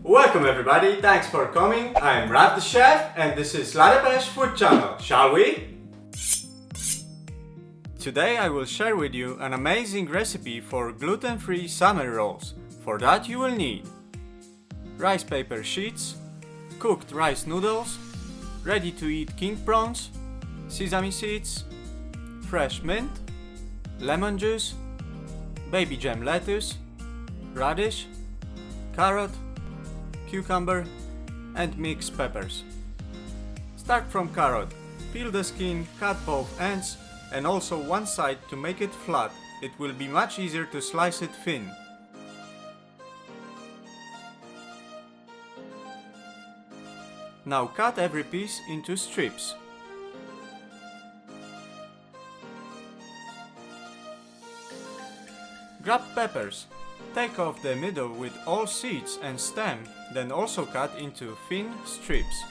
Welcome everybody, thanks for coming. I am Raf the Chef and this is Dépêche food channel, shall we? Today I will share with you an amazing recipe for gluten-free summer rolls. For that you will need rice paper sheets, cooked rice noodles, ready-to-eat king prawns, sesame seeds, fresh mint, lemon juice, baby jam lettuce, radish, carrot, cucumber and mixed peppers. Start from carrot. Peel the skin, cut both ends and also one side to make it flat. It will be much easier to slice it thin. Now cut every piece into strips. Grab peppers. Take off the middle with all seeds and stem, then also cut into thin strips.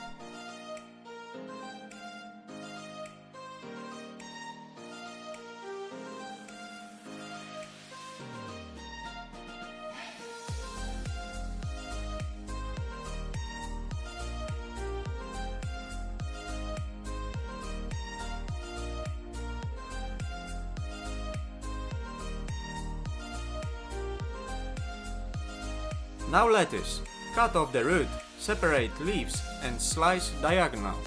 Now lettuce. Cut off the root, separate leaves and slice diagonal.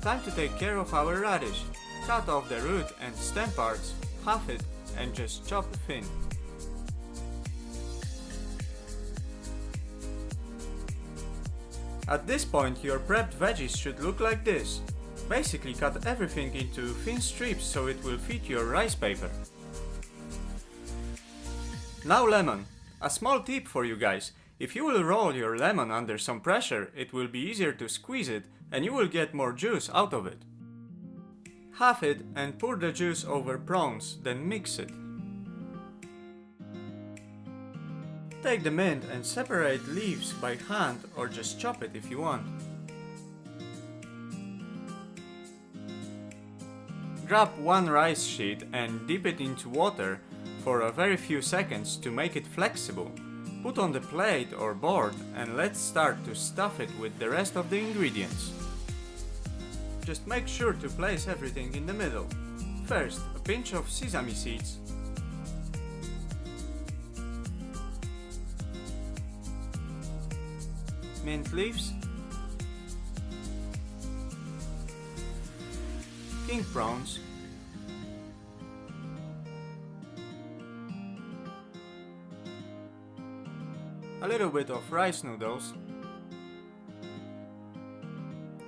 Time to take care of our radish. Cut off the root and stem parts, half it and just chop thin. At this point your prepped veggies should look like this. Basically cut everything into thin strips so it will fit your rice paper. Now lemon. A small tip for you guys. If you will roll your lemon under some pressure, it will be easier to squeeze it and you will get more juice out of it. Half it and pour the juice over prawns, then mix it. Take the mint and separate leaves by hand or just chop it if you want. Grab one rice sheet and dip it into water for a very few seconds to make it flexible. Put on the plate or board and let's start to stuff it with the rest of the ingredients. Just make sure to place everything in the middle. First, a pinch of sesame seeds. Mint leaves, king prawns, a little bit of rice noodles,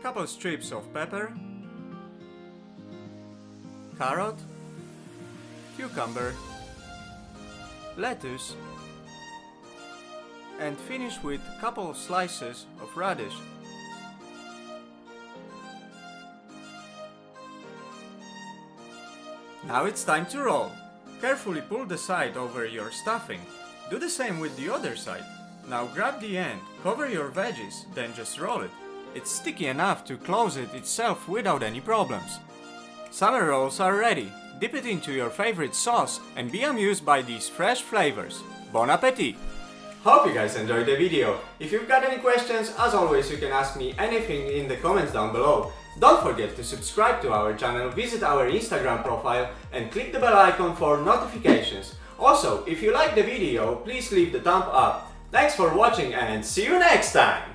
couple strips of pepper, carrot, cucumber, lettuce, and finish with couple slices of radish. Now it's time to roll. Carefully pull the side over your stuffing. Do the same with the other side. Now grab the end, cover your veggies, then just roll it. It's sticky enough to close it itself without any problems. Summer rolls are ready. Dip it into your favorite sauce and be amused by these fresh flavors. Bon appetit! Hope you guys enjoyed the video. If you've got any questions, as always you can ask me anything in the comments down below. Don't forget to subscribe to our channel, visit our Instagram profile and click the bell icon for notifications. Also, if you like the video, please leave the thumb up. Thanks for watching and see you next time!